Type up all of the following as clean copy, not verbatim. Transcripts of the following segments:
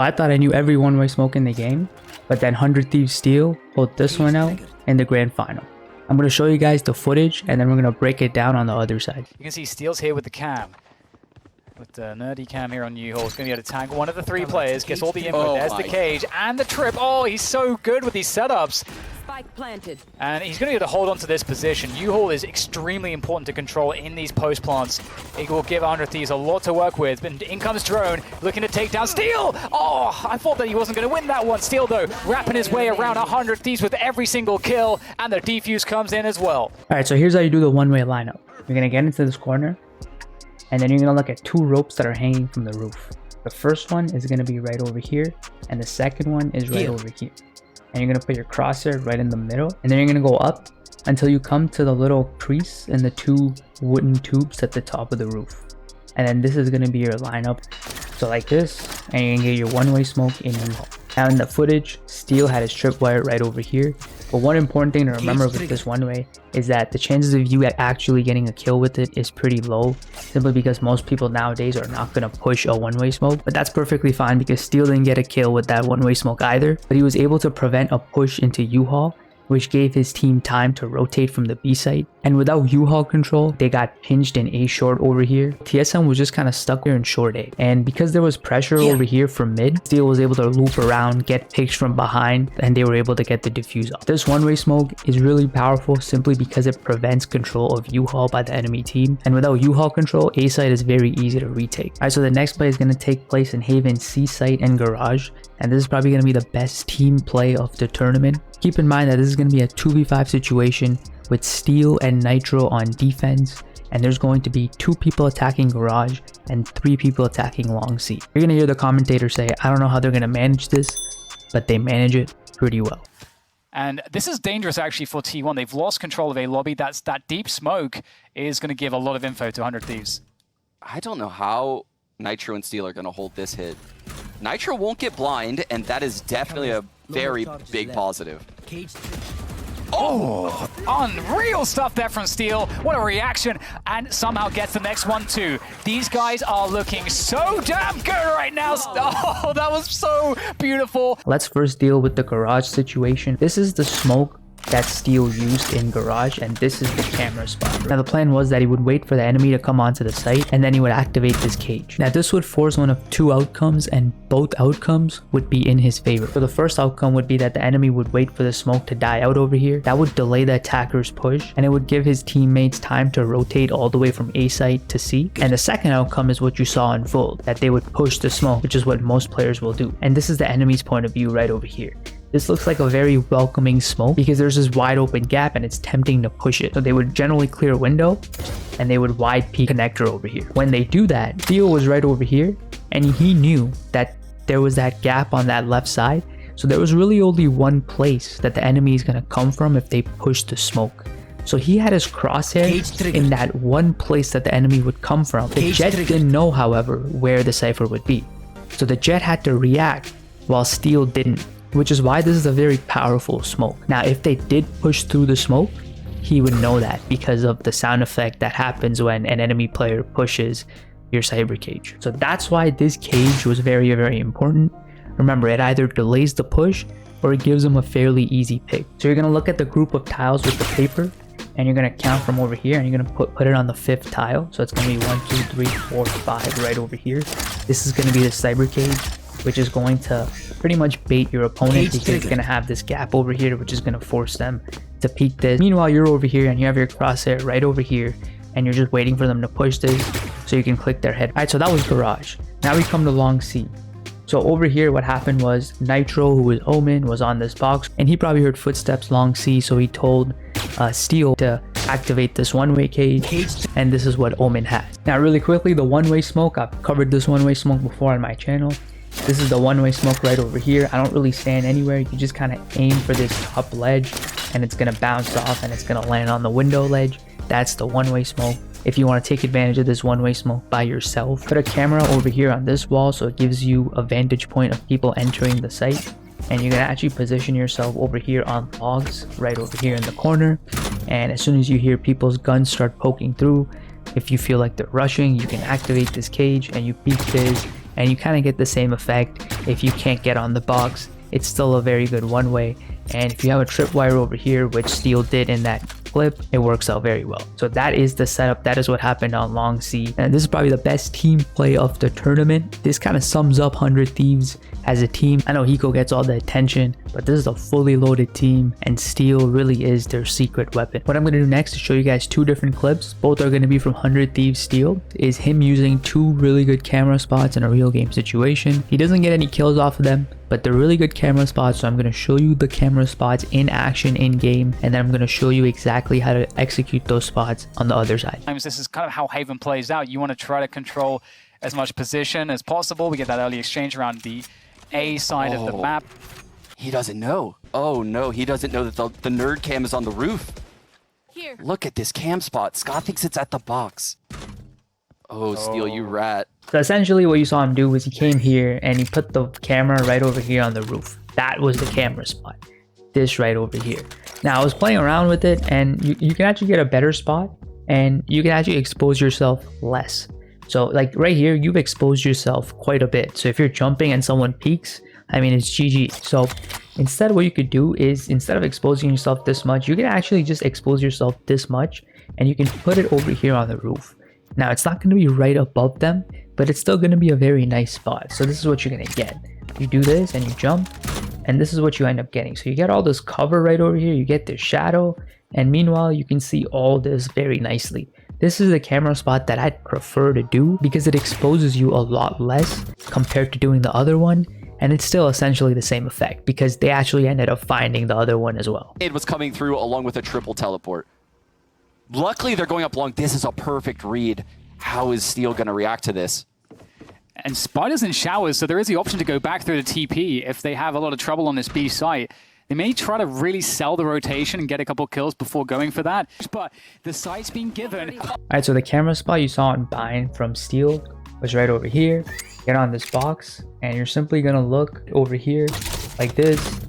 I thought I knew every one-way smoke in the game, but then 100 Thieves Steel pulled this one out in the grand final. I'm going to show you guys the footage, and then we're going to break it down on the other side. You can see Steel's here with the cam. With the nerdy cam here on U-Haul, he's going to be able to tag one of the three players, gets all the info. There's the cage and the trip. Oh, he's so good with these setups. Spike planted. And he's going to be able to hold on to this position. U-Haul is extremely important to control in these post plants. It will give 100 Thieves a lot to work with. But in comes Drone, looking to take down Steel. Oh, I thought that he wasn't going to win that one. Steel, though, wrapping his way around 100 Thieves with every single kill. And the defuse comes in as well. All right, so here's how you do the one-way lineup. You're going to get into this corner, and then you're going to look at two ropes that are hanging from the roof. The first one is going to be right over here, and the second one is right over here. And you're going to put your crosshair right in the middle, and then you're going to go up until you come to the little crease in the two wooden tubes at the top of the roof. And then this is going to be your lineup. So like this, and you're going to get your one-way smoke in U-Haul. Now in the footage, Steel had his tripwire right over here. But one important thing to remember with this one-way is that the chances of you actually getting a kill with it is pretty low, simply because most people nowadays are not going to push a one-way smoke. But that's perfectly fine because Steel didn't get a kill with that one-way smoke either. But he was able to prevent a push into U-Haul, which gave his team time to rotate from the B site. And without U-Haul control, they got pinched in A short over here. TSM was just kind of stuck there in short A. And because there was pressure over here from mid, Steel was able to loop around, get picked from behind, and they were able to get the defuse off. This one-way smoke is really powerful simply because it prevents control of U-Haul by the enemy team. And without U-Haul control, A site is very easy to retake. Alright, so the next play is going to take place in Haven C site and Garage. And this is probably going to be the best team play of the tournament. Keep in mind that this is going to be a 2v5 situation with Steel and Nitro on defense, and there's going to be 2 people attacking Garage and 3 people attacking Long C. You're going to hear the commentator say, I don't know how they're going to manage this, but they manage it pretty well. And this is dangerous actually for T1. They've lost control of A lobby. That deep smoke is going to give a lot of info to 100 Thieves. I don't know how Nitro and Steel are going to hold this hit. Nitro won't get blind, and that is definitely a very big positive. Oh, unreal stuff there from Steel. What a reaction. And somehow gets the next one too. These guys are looking so damn good right now. Oh, that was so beautiful. Let's first deal with the Garage situation. This is the smoke that Steel used in Garage, and this is the camera spot. Now the plan was that he would wait for the enemy to come onto the site, and then he would activate this cage. Now this would force one of 2 outcomes, and both outcomes would be in his favor. So the first outcome would be that the enemy would wait for the smoke to die out over here. That would delay the attacker's push, and it would give his teammates time to rotate all the way from A site to C. And the second outcome is what you saw unfold, that they would push the smoke, which is what most players will do. And this is the enemy's point of view right over here. This looks like a very welcoming smoke because there's this wide open gap and it's tempting to push it. So they would generally clear a window and they would wide peek connector over here. When they do that, Theo was right over here and he knew that there was that gap on that left side. So there was really only one place that the enemy is going to come from if they push the smoke. So he had his crosshair in that one place that the enemy would come from. The Jet didn't know, however, where the Cypher would be. So the Jet had to react while Steel didn't, which is why this is a very powerful smoke. Now, if they did push through the smoke, he would know that because of the sound effect that happens when an enemy player pushes your Cyber cage. So that's why this cage was very, very important. Remember, it either delays the push or it gives them a fairly easy pick. So you're gonna look at the group of tiles with the paper and you're gonna count from over here and you're gonna put it on the 5th tile. So it's gonna be 1, 2, 3, 4, 5 right over here. This is gonna be the Cyber cage, which is going to pretty much bait your opponent because it's going to have this gap over here, which is going to force them to peek this. Meanwhile, you're over here and you have your crosshair right over here and you're just waiting for them to push this so you can click their head. All right, so that was Garage. Now we come to Long C. So over here, what happened was Nitro, who was Omen, was on this box and he probably heard footsteps Long C, so he told Steel to activate this one-way cage, and this is what Omen had. Now really quickly, the one-way smoke, I've covered this one-way smoke before on my channel. This is the one-way smoke right over here. I don't really stand anywhere. You just kind of aim for this top ledge and it's going to bounce off and it's going to land on the window ledge. That's the one-way smoke. If you want to take advantage of this one-way smoke by yourself, put a camera over here on this wall so it gives you a vantage point of people entering the site. And you're going to actually position yourself over here on logs right over here in the corner. And as soon as you hear people's guns start poking through, if you feel like they're rushing, you can activate this cage and you peek this. And you kind of get the same effect if you can't get on the box, it's still a very good one-way. And if you have a tripwire over here, which Steel did in that clip, it works out very well. So that is the setup. That is what happened on Long C. And this is probably the best team play of the tournament. This kind of sums up 100 Thieves as a team. I know Hiko gets all the attention, but this is a fully loaded team and Steel really is their secret weapon. What I'm going to do next is show you guys two different clips. Both are going to be from 100 Thieves Steel. Is him using two really good camera spots in a real game situation. He doesn't get any kills off of them, but they're really good camera spots. So I'm going to show you the camera spots in action in game, and then I'm going to show you exactly how to execute those spots on the other side. This is kind of how Haven plays out. You want to try to control as much position as possible. We get that early exchange around the A side of the map. He doesn't know. Oh no, he doesn't know that the nerd cam is on the roof. Here. Look at this cam spot. Scott thinks it's at the box. Oh, Steel, you rat. So essentially what you saw him do was he came here and he put the camera right over here on the roof. That was the camera spot. This right over here. Now I was playing around with it, and you can actually get a better spot and you can actually expose yourself less. So like right here, you've exposed yourself quite a bit. So if you're jumping and someone peeks, I mean, it's GG. So instead what you could do is, instead of exposing yourself this much, you can actually just expose yourself this much and you can put it over here on the roof. Now it's not going to be right above them, but it's still going to be a very nice spot. So this is what you're going to get. You do this and you jump, and this is what you end up getting. So you get all this cover right over here, you get this shadow, and meanwhile you can see all this very nicely. This is the camera spot that I'd prefer to do because it exposes you a lot less compared to doing the other one, and it's still essentially the same effect because they actually ended up finding the other one as well. It was coming through along with a triple teleport. Luckily they're going up long. This is a perfect read. How is Steel going to react to this? And Spider's in showers, so there is the option to go back through the TP if they have a lot of trouble on this B site. They may try to really sell the rotation and get a couple kills before going for that, but the site's been given. Alright, so the camera spot you saw on Bind from Steel was right over here. Get on this box, and you're simply going to look over here like this.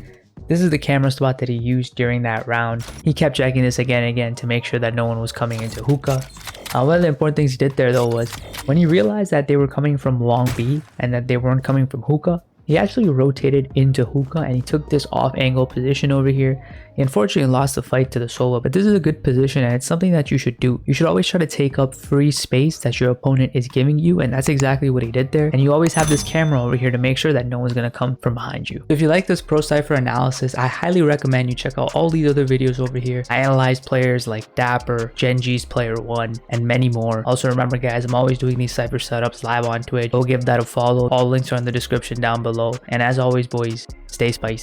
This is the camera spot that he used during that round. He kept checking this again and again to make sure that no one was coming into hookah. One of the important things he did there though was when he realized that they were coming from long B and that they weren't coming from hookah, he actually rotated into hookah and he took this off angle position over here. He unfortunately lost the fight to the solo, but this is a good position and it's something that you should do. You should always try to take up free space that your opponent is giving you, and that's exactly what he did there. And you always have this camera over here to make sure that no one's going to come from behind you. If you like this pro Cypher analysis, I highly recommend you check out all these other videos over here. I analyze players like Dapper, Genji's Player 1, and many more. Also remember guys, I'm always doing these Cypher setups live on Twitch. Go give that a follow. All links are in the description down below. And as always boys, stay spicy.